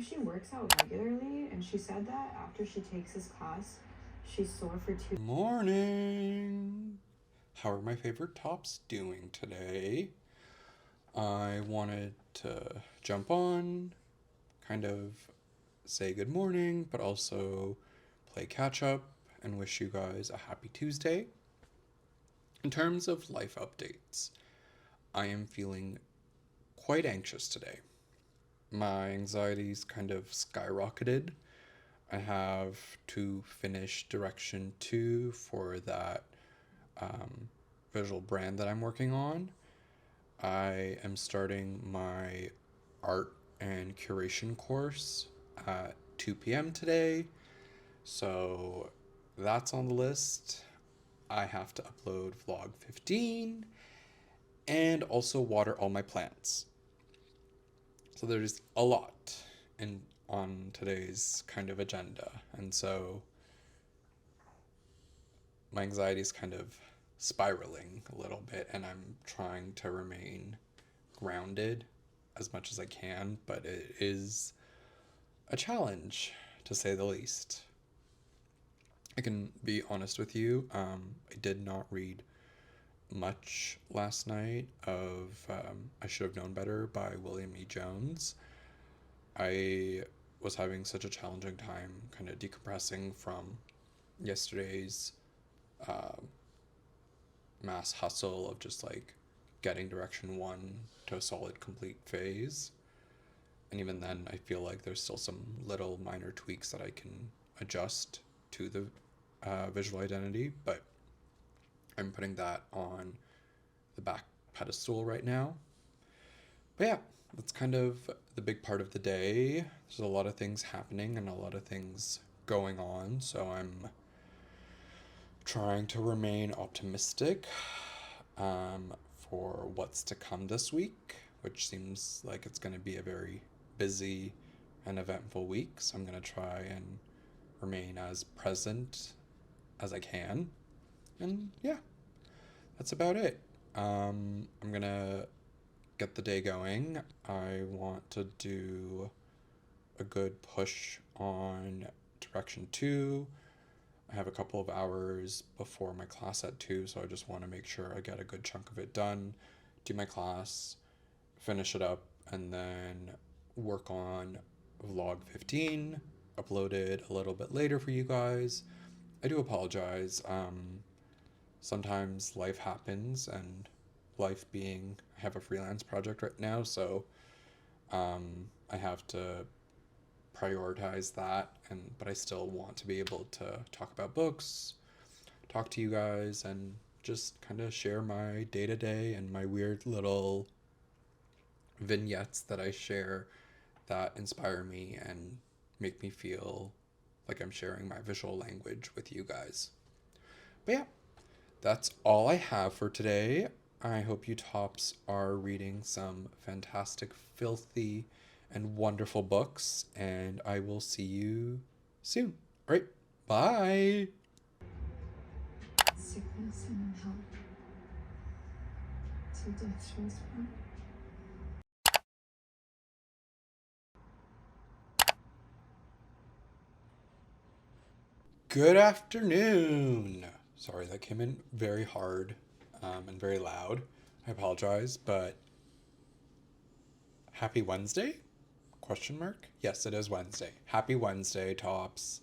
think she works out regularly, and she said that after she takes this class, she's sore for 2 Morning! How are my favorite tops doing today? I wanted to jump on, kind of say good morning, but also play catch up and wish you guys a happy Tuesday. In terms of life updates, I am feeling quite anxious today. My anxiety's kind of skyrocketed. I have to finish direction 2 for that visual brand that I'm working on. I am starting my art and curation course at 2 p.m. today, so that's on the list. I have to upload vlog 15 and also water all my plants. So there's a lot on today's kind of agenda, and so my anxiety is kind of spiraling a little bit, and I'm trying to remain grounded as much as I can, but it is a challenge, to say the least. I can be honest with you, I did not read much last night of I Should Have Known Better by William E. Jones. I was having such a challenging time kind of decompressing from yesterday's mass hustle of just like getting direction 1 to a solid complete phase. And even then, I feel like there's still some little minor tweaks that I can adjust to the visual identity, but I'm putting that on the back pedestal right now. But yeah, that's kind of the big part of the day. There's a lot of things happening and a lot of things going on, so I'm trying to remain optimistic for what's to come this week, which seems like it's going to be a very busy and eventful week. So I'm going to try and remain as present as I can. And yeah, that's about it. I'm going to get the day going. I want to do a good push on direction 2. I have a couple of hours before my class at 2, so I just want to make sure I get a good chunk of it done, do my class, finish it up, and then work on vlog 15, upload it a little bit later for you guys. I do apologize. Sometimes life happens, and life being, I have a freelance project right now, so I have to prioritize that, but I still want to be able to talk about books, talk to you guys, and just kind of share my day-to-day and my weird little vignettes that I share that inspire me and make me feel like I'm sharing my visual language with you guys. But yeah, that's all I have for today. I hope you tops are reading some fantastic, filthy, and wonderful books, and I will see you soon. All right, bye. sickness and health to death's whisper. Good afternoon. Sorry, that came in very hard and very loud. I apologize, but happy Wednesday? Question mark? Yes, it is Wednesday. Happy Wednesday, tops.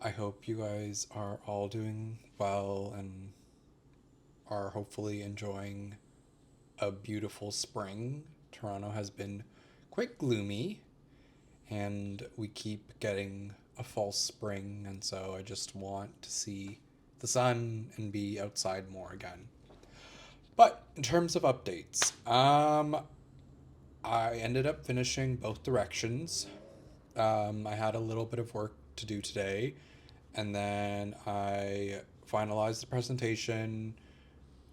I hope you guys are all doing well and are hopefully enjoying a beautiful spring. Toronto has been quite gloomy, and we keep getting a false spring, and so I just want to see the sun and be outside more again. But in terms of updates, I ended up finishing both directions. I had a little bit of work to do today, and then I finalized the presentation,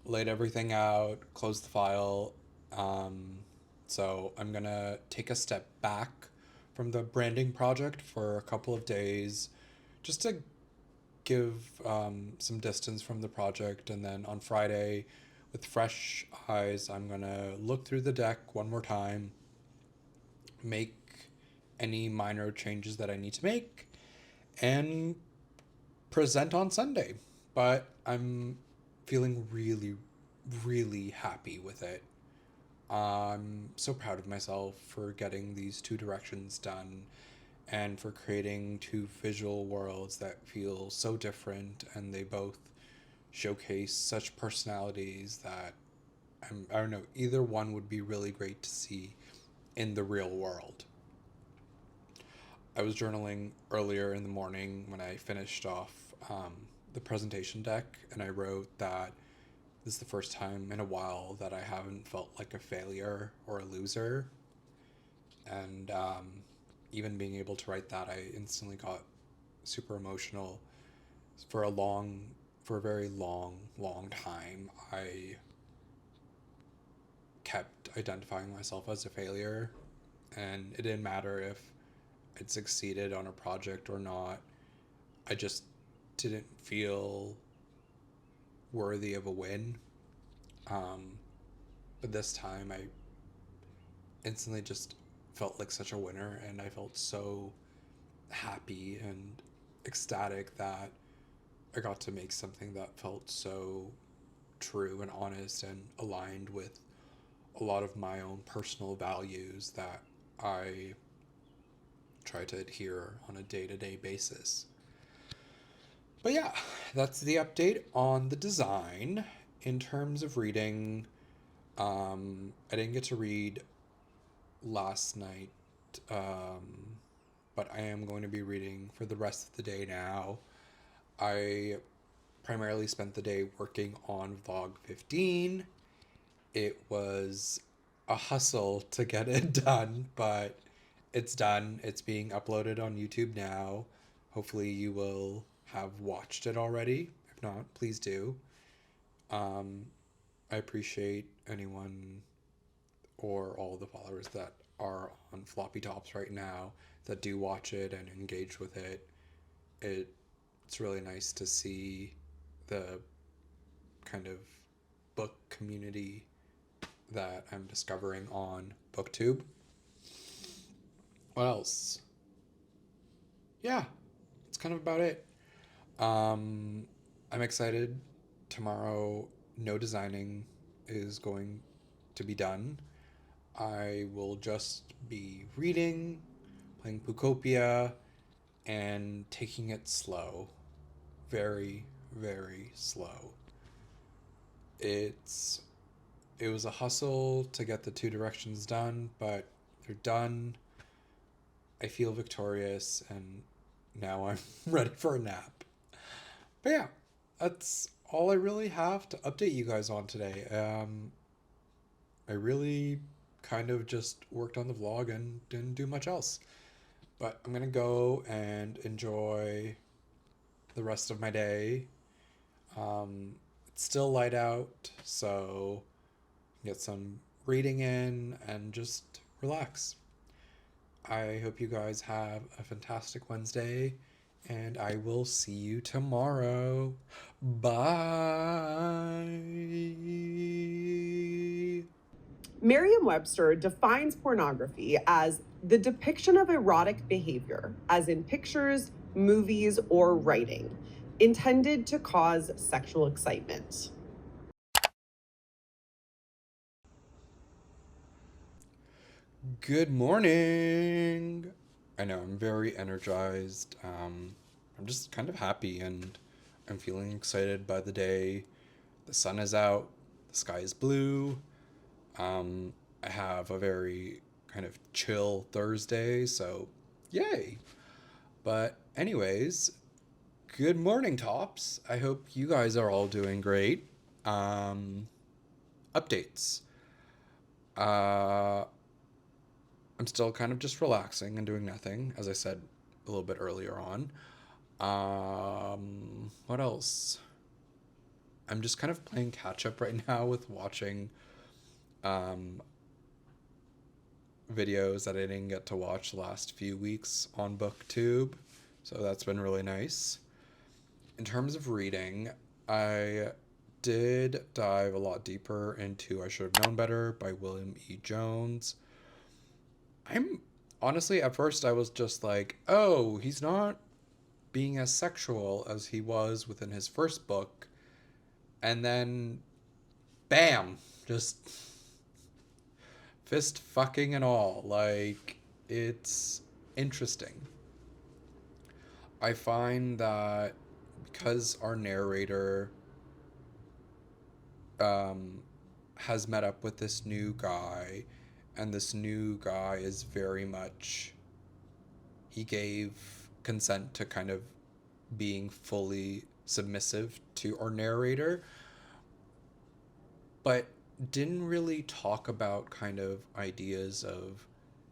laid everything out, closed the file. So I'm gonna take a step back from the branding project for a couple of days just to give some distance from the project. And then on Friday, with fresh eyes, I'm gonna look through the deck one more time, make any minor changes that I need to make and present on Sunday. But I'm feeling really, really happy with it. I'm so proud of myself for getting these two directions done and for creating two visual worlds that feel so different, and they both showcase such personalities that I don't know, either one would be really great to see in the real world. I was journaling earlier in the morning when I finished off the presentation deck, and I wrote that this is the first time in a while that I haven't felt like a failure or a loser. And even being able to write that, I instantly got super emotional. For a very long time, I kept identifying myself as a failure, and it didn't matter if I'd succeeded on a project or not. I just didn't feel worthy of a win. But this time I instantly just felt like such a winner, and I felt so happy and ecstatic that I got to make something that felt so true and honest and aligned with a lot of my own personal values that I try to adhere on a day-to-day basis. But yeah, that's the update on the design. In terms of reading, I didn't get to read last night, but I am going to be reading for the rest of the day now. I primarily spent the day working on vlog 15. It was a hustle to get it done, but it's done. It's being uploaded on YouTube now. Hopefully you will have watched it already. If not, please do. I appreciate anyone or all the followers that are on Floppy Tops right now that do watch it and engage with it. It's really nice to see the kind of book community that I'm discovering on BookTube. What else? Yeah, it's kind of about it. I'm excited. Tomorrow, no designing is going to be done. I will just be reading, playing Pukopia, and taking it slow. Very, very slow. It was a hustle to get the two directions done, but they're done. I feel victorious, and now I'm ready for a nap. But yeah, that's all I really have to update you guys on today. I really kind of just worked on the vlog and didn't do much else. But I'm gonna go and enjoy the rest of my day. It's still light out, so get some reading in and just relax. I hope you guys have a fantastic Wednesday, and I will see you tomorrow. Bye. Merriam-Webster defines pornography as the depiction of erotic behavior, as in pictures, movies, or writing, intended to cause sexual excitement. Good morning. I know, I'm very energized. I'm just kind of happy, and I'm feeling excited by the day. The sun is out, the sky is blue. I have a very kind of chill Thursday, so yay. But anyways, good morning, tops. I hope you guys are all doing great. Updates. I'm still kind of just relaxing and doing nothing, as I said a little bit earlier on. What else? I'm just kind of playing catch up right now with watching videos that I didn't get to watch the last few weeks on BookTube. So that's been really nice. In terms of reading, I did dive a lot deeper into I Should Have Known Better by William E. Jones. I'm honestly, at first I was just like, oh, he's not being as sexual as he was within his first book. And then, bam, just fist fucking and all. Like, it's interesting. I find that because our narrator has met up with this new guy, and this new guy is very much, he gave consent to kind of being fully submissive to our narrator, but didn't really talk about kind of ideas of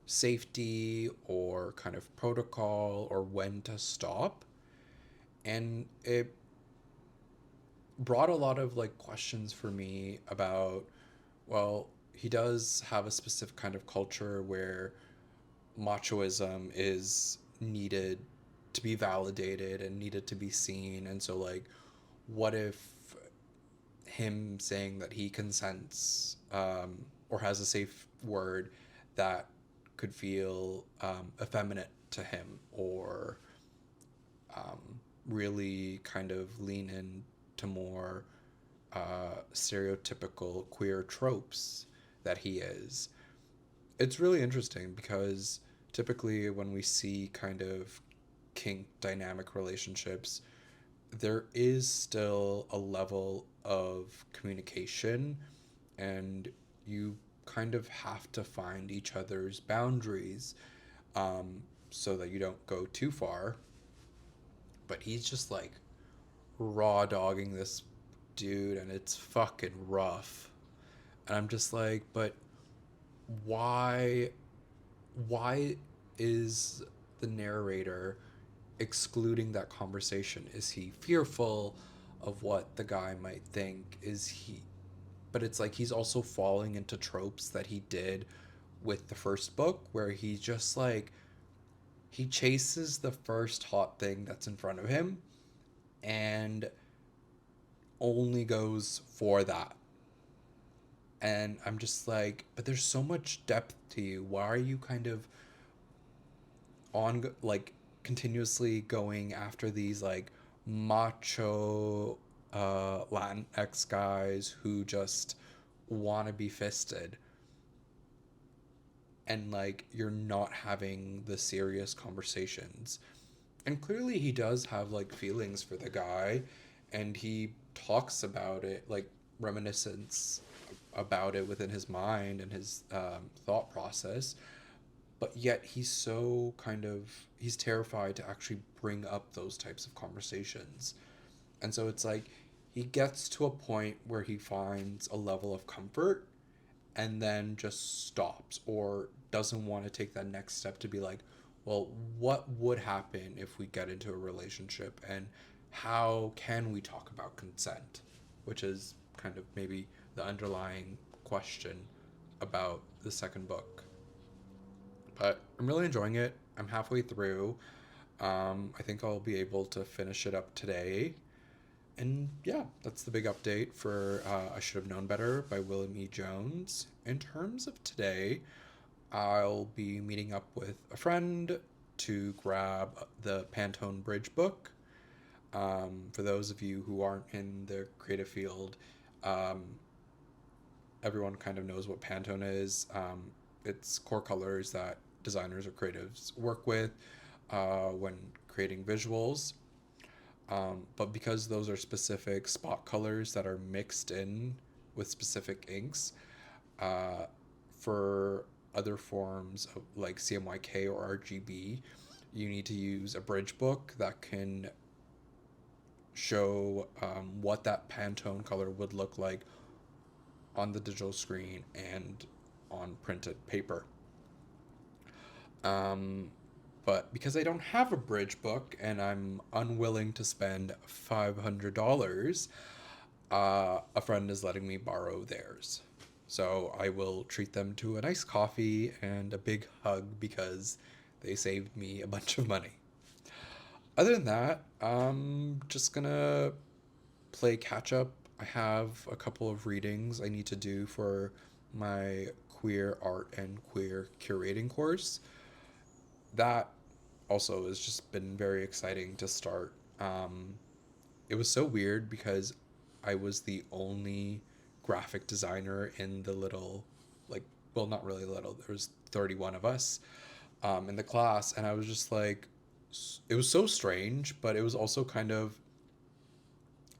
safety or kind of protocol or when to stop. And it brought a lot of like questions for me about, well, he does have a specific kind of culture where machoism is needed to be validated and needed to be seen. And so, like, what if him saying that he consents, or has a safe word that could feel effeminate to him, or really kind of lean into more stereotypical queer tropes that he is. It's really interesting because typically when we see kind of kink dynamic relationships, there is still a level of communication, and you kind of have to find each other's boundaries, so that you don't go too far. But he's just like raw dogging this dude, and it's fucking rough. And I'm just like, but why is the narrator excluding that conversation? Is he fearful of what the guy might think? Is he, but it's like he's also falling into tropes that he did with the first book, where he just like, he chases the first hot thing that's in front of him and only goes for that. And I'm just like, but there's so much depth to you. Why are you kind of on, like, continuously going after these like macho Latinx guys who just want to be fisted, and like you're not having the serious conversations? And clearly he does have like feelings for the guy, and he talks about it, like reminiscence about it within his mind and his thought process. But yet he's so kind of, he's terrified to actually bring up those types of conversations. And so it's like he gets to a point where he finds a level of comfort and then just stops, or doesn't want to take that next step to be like, well, what would happen if we get into a relationship, and how can we talk about consent, which is kind of maybe the underlying question about the second book. But I'm really enjoying it. I'm halfway through. I think I'll be able to finish it up today. And yeah, that's the big update for I Should Have Known Better by William E. Jones. In terms of today, I'll be meeting up with a friend to grab the Pantone Bridge book. For those of you who aren't in the creative field, everyone kind of knows what Pantone is. It's core colors that designers or creatives work with when creating visuals. But because those are specific spot colors that are mixed in with specific inks, for other forms of like CMYK or RGB, you need to use a bridge book that can show what that Pantone color would look like on the digital screen and on printed paper. But because I don't have a bridge book and I'm unwilling to spend $500, a friend is letting me borrow theirs. So I will treat them to a nice coffee and a big hug because they saved me a bunch of money. Other than that, I'm just gonna play catch up. I have a couple of readings I need to do for my queer art and queer curating course. that also has just been very exciting to start. It was so weird because I was the only graphic designer in the little, like, well, not really little, there was 31 of us in the class, and I was just like, it was so strange, but it was also kind of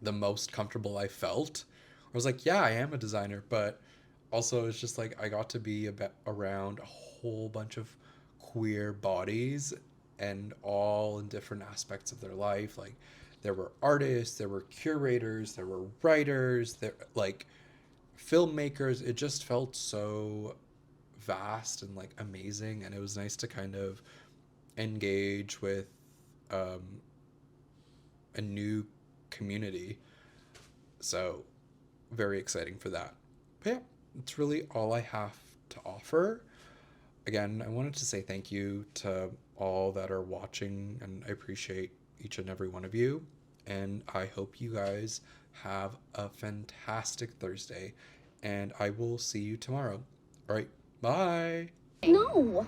the most comfortable I felt. I was like, yeah, I am a designer, but also it's just like I got to be around a whole bunch of queer bodies, and all in different aspects of their life. Like, there were artists, there were curators, there were writers, there, like, filmmakers. It just felt so vast and like amazing, and it was nice to kind of engage with um, a new community. So very exciting for that. But yeah, it's really all I have to offer. Again, I wanted to say thank you to all that are watching, and I appreciate each and every one of you. And I hope you guys have a fantastic Thursday, and I will see you tomorrow. All right, bye. No!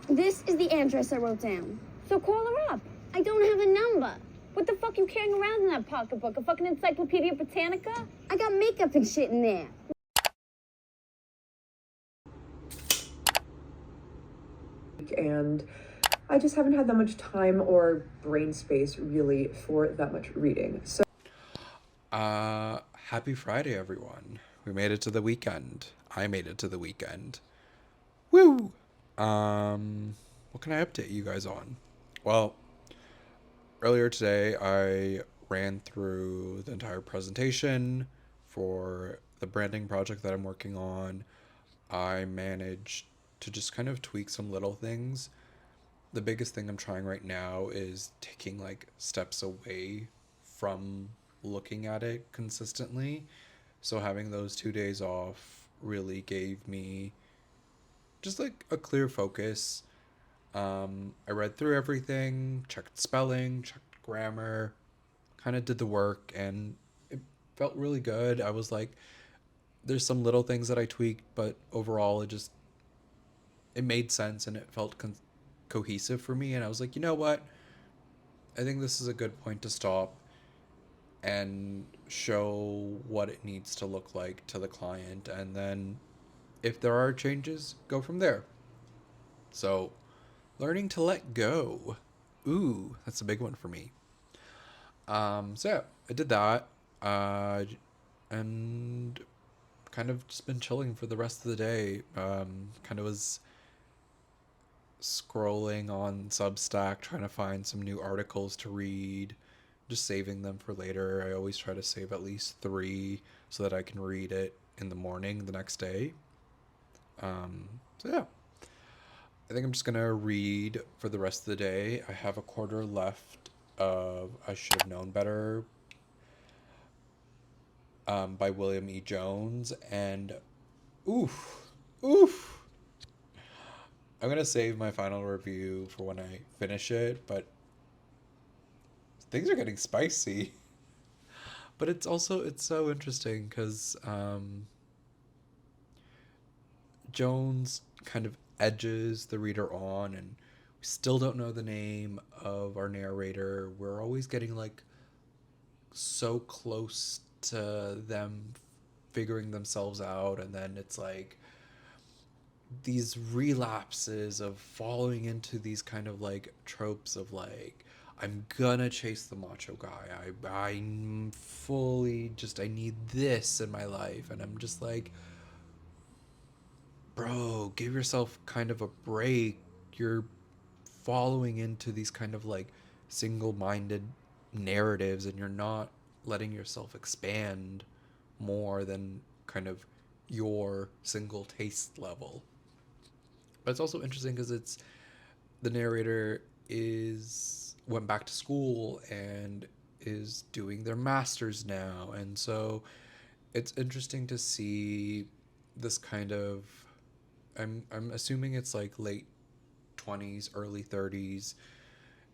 This is the address I wrote down. So call her up. I don't have a number. What the fuck you carrying around in that pocketbook? A fucking Encyclopedia Britannica? I got makeup and shit in there. And I just haven't had that much time or brain space really for that much reading. So Happy Friday, everyone. We made it to the weekend. I made it to the weekend. Woo! What can I update you guys on? Well, earlier today, I ran through the entire presentation for the branding project that I'm working on. I managed to just kind of tweak some little things. The biggest thing I'm trying right now is taking like steps away from looking at it consistently. So having those 2 days off really gave me just like a clear focus. I read through everything, checked spelling, checked grammar, kind of did the work, and it felt really good. I was like, there's some little things that I tweaked, but overall it made sense, and it felt cohesive for me. And I was like, you know what? I think this is a good point to stop and show what it needs to look like to the client. And then if there are changes, go from there. So learning to let go. Ooh, that's a big one for me. So yeah, I did that. And kind of just been chilling for the rest of the day. Kind of was scrolling on Substack, trying to find some new articles to read, just saving them for later. I always try to save at least 3 so that I can read it in the morning the next day. So yeah, I think I'm just gonna read for the rest of the day. I have a quarter left of I Should Have Known Better by William E. Jones, and oof. I'm gonna save my final review for when I finish it, but things are getting spicy. But it's so interesting because Jones kind of edges the reader on, and we still don't know the name of our narrator. We're always getting like so close to them figuring themselves out, and then it's like these relapses of falling into these kind of like tropes of like, I'm gonna chase the macho guy. I'm fully just, I need this in my life. And I'm just like, bro, give yourself kind of a break. You're following into these kind of like single-minded narratives, and you're not letting yourself expand more than kind of your single taste level. But it's also interesting because it's the narrator went back to school and is doing their masters now, and so it's interesting to see this kind of, I'm assuming it's like late 20s, early 30s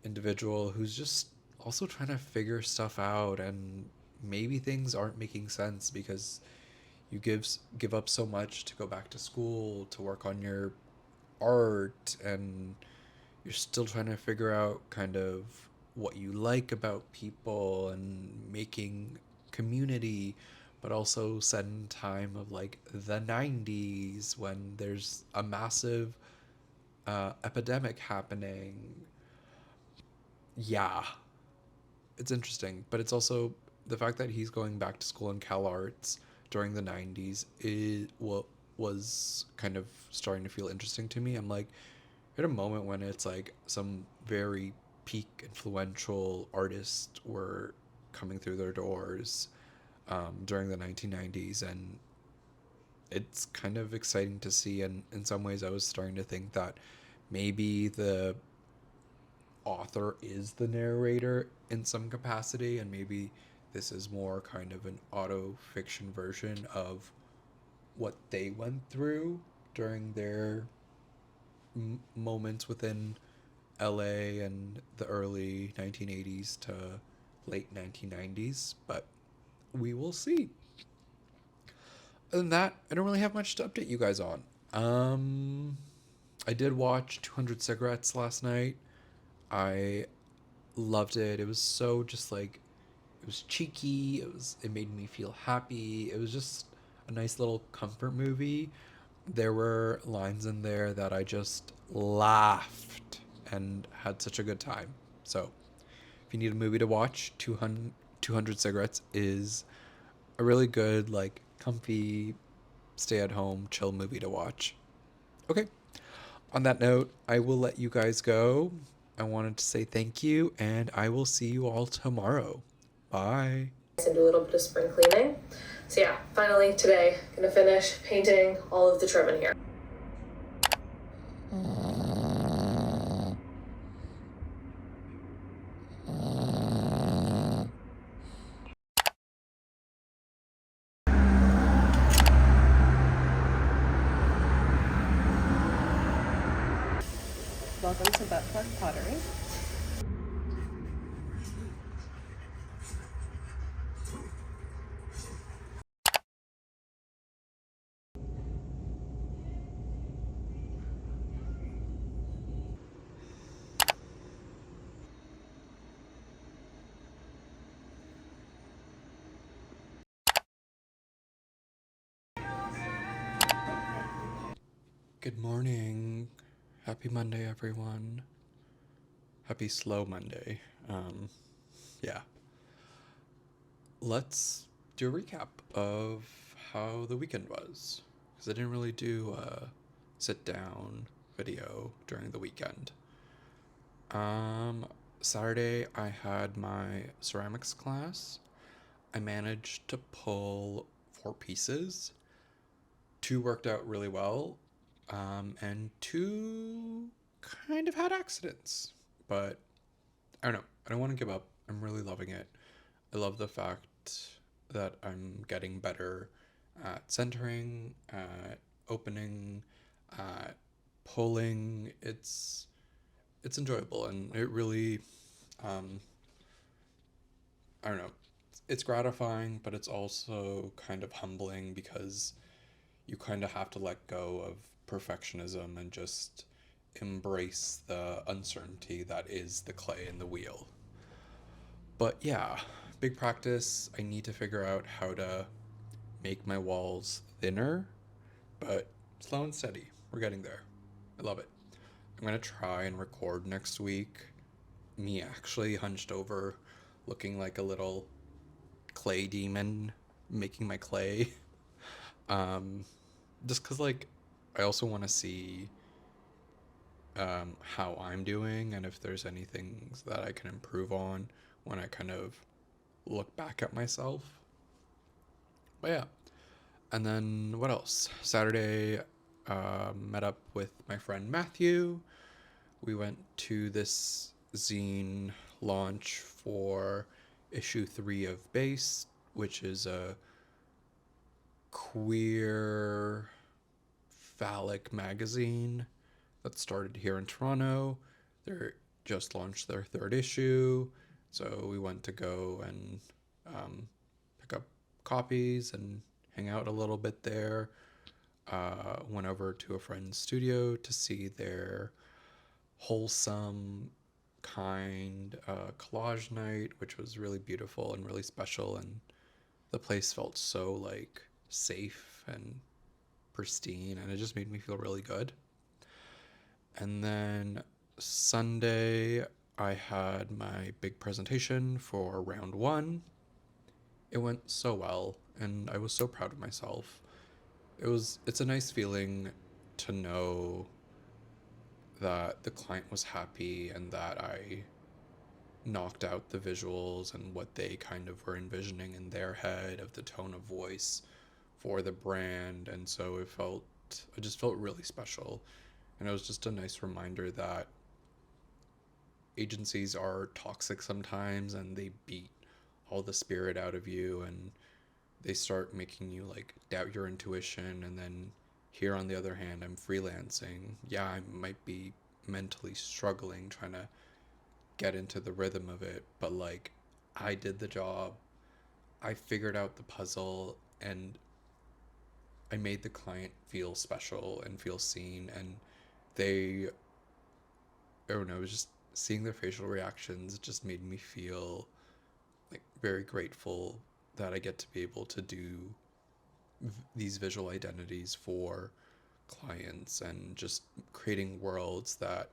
individual who's just also trying to figure stuff out, and maybe things aren't making sense because you give up so much to go back to school to work on your art, and you're still trying to figure out kind of what you like about people and making community, but also set in time of like the 90s when there's a massive epidemic happening. Yeah, it's interesting, but it's also the fact that he's going back to school in Cal Arts during the 90s is what was kind of starting to feel interesting to me. I'm like, at a moment when it's like some very peak influential artists were coming through their doors during the 1990s, and it's kind of exciting to see. And in some ways I was starting to think that maybe the author is the narrator in some capacity, and maybe this is more kind of an auto fiction version of what they went through during their moments within LA and the early 1980s to late 1990s, but we will see. Other than that, I don't really have much to update you guys on. I did watch 200 Cigarettes last night. I loved it. It was so just like, it was cheeky. It made me feel happy. It was just a nice little comfort movie. There were lines in there that I just laughed and had such a good time. So if you need a movie to watch, 200 Cigarettes is a really good, like, comfy, stay-at-home, chill movie to watch. Okay, on that note, I will let you guys go. I wanted to say thank you, and I will see you all tomorrow. Bye. And do a little bit of spring cleaning. So yeah, finally today, gonna finish painting all of the trim in here. Welcome to Butt Plug Pottery. Good morning. Happy Monday, everyone. Happy slow Monday. Yeah. Let's do a recap of how the weekend was, because I didn't really do a sit-down video during the weekend. Saturday, I had my ceramics class. I managed to pull 4 pieces. 2 worked out really well. And 2 kind of had accidents, but I don't know. I don't want to give up. I'm really loving it. I love the fact that I'm getting better at centering, at opening, at pulling. It's enjoyable, and it really, I don't know. It's gratifying, but it's also kind of humbling because you kind of have to let go of perfectionism and just embrace the uncertainty that is the clay in the wheel. But yeah, big practice. I need to figure out how to make my walls thinner, but slow and steady. We're getting there. I love it. I'm gonna try and record next week, me actually hunched over, looking like a little clay demon, making my clay. Just because, like, I also want to see how I'm doing and if there's anything that I can improve on when I kind of look back at myself. But yeah. And then what else? Saturday, met up with my friend Matthew. We went to this zine launch for issue 3 of Base, which is a queer phallic magazine that started here in Toronto. They just launched their 3rd issue, so we went to go and pick up copies and hang out a little bit there. went over to a friend's studio to see their wholesome, kind collage night, which was really beautiful and really special, and the place felt so like safe and pristine, and it just made me feel really good. And then Sunday I had my big presentation for round 1. It went so well, and I was so proud of myself. It's a nice feeling to know that the client was happy and that I knocked out the visuals and what they kind of were envisioning in their head of the tone of voice for the brand. And so it just felt really special. And it was just a nice reminder that agencies are toxic sometimes, and they beat all the spirit out of you, and they start making you like doubt your intuition. And then here on the other hand, I'm freelancing. Yeah, I might be mentally struggling trying to get into the rhythm of it, but like I did the job. I figured out the puzzle, and I made the client feel special and feel seen, and I don't know, just seeing their facial reactions just made me feel like very grateful that I get to be able to do these visual identities for clients, and just creating worlds that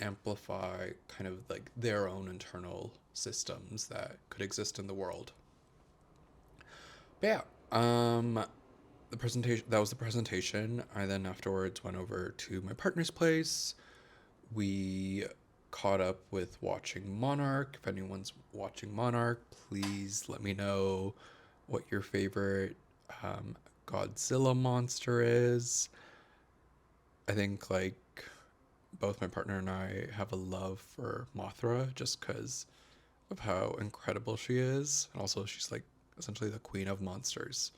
amplify kind of like their own internal systems that could exist in the world. But yeah, that was the presentation. I then afterwards went over to my partner's place. We caught up with watching Monarch. If anyone's watching Monarch, please let me know what your favorite Godzilla monster is. I think like both my partner and I have a love for Mothra just because of how incredible she is, and also she's like essentially the queen of monsters.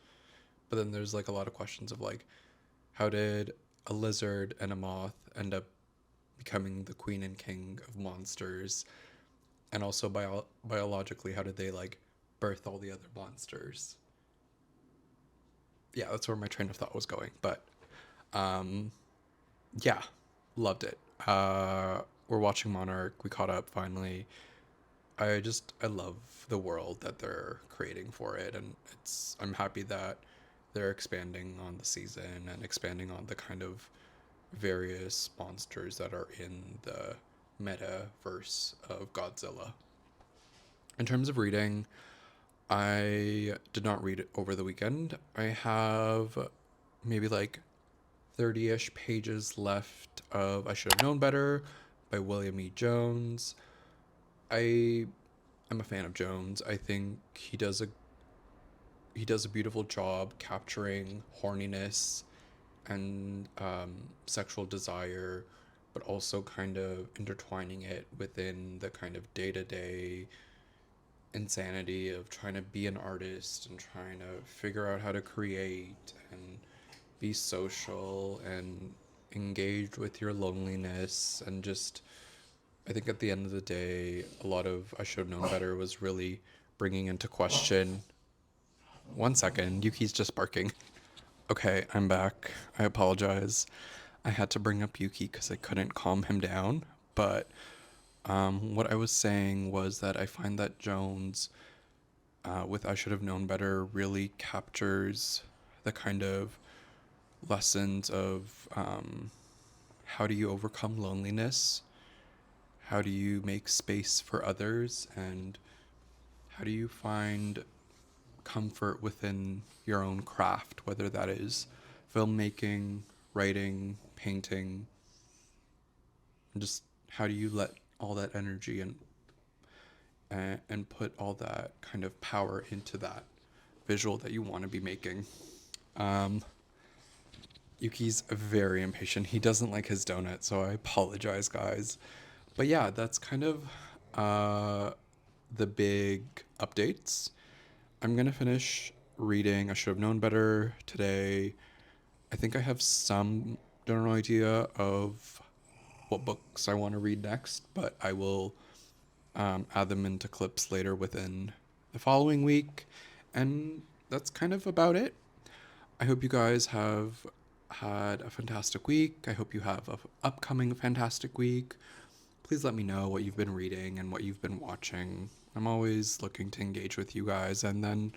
But then there's like a lot of questions of like, how did a lizard and a moth end up becoming the queen and king of monsters? And also biologically, how did they like birth all the other monsters? Yeah, that's where my train of thought was going. But yeah, loved it. We're watching Monarch. We caught up finally. I love the world that they're creating for it, and I'm happy that they're expanding on the season and expanding on the kind of various monsters that are in the metaverse of Godzilla. In terms of reading, I did not read it over the weekend. I have maybe like 30-ish pages left of I Should Have Known Better by William E. Jones. I'm a fan of Jones. I think he does a beautiful job capturing horniness and sexual desire, but also kind of intertwining it within the kind of day-to-day insanity of trying to be an artist and trying to figure out how to create and be social and engage with your loneliness. And just, I think at the end of the day, a lot of I Should Have Known Better was really bringing into question. One second, Yuki's just barking. Okay, I'm back. I apologize. I had to bring up Yuki because I couldn't calm him down. But what I was saying was that I find that Jones, with I Should Have Known Better, really captures the kind of lessons of how do you overcome loneliness, how do you make space for others, and how do you find comfort within your own craft, whether that is filmmaking, writing, painting, and just how do you let all that energy and put all that kind of power into that visual that you want to be making. Yuki's very impatient. He doesn't like his donut, so I apologize, guys. But yeah, that's kind of the big updates. I'm gonna finish reading I Should Have Known Better today. I think I have some general idea of what books I want to read next, but I will add them into clips later within the following week. And that's kind of about it. I hope you guys have had a fantastic week. I hope you have an upcoming fantastic week. Please let me know what you've been reading and what you've been watching. I'm always looking to engage with you guys. And then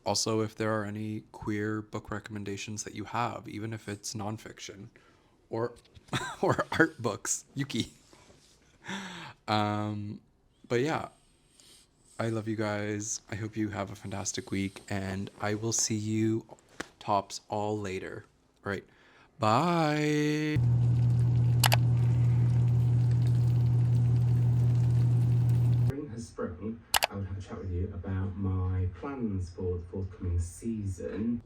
also if there are any queer book recommendations that you have, even if it's nonfiction or or art books, Yuki. But yeah, I love you guys. I hope you have a fantastic week, and I will see you tops all later. All right, bye. Spring has sprung. I would have a chat with you about my plans for the forthcoming season.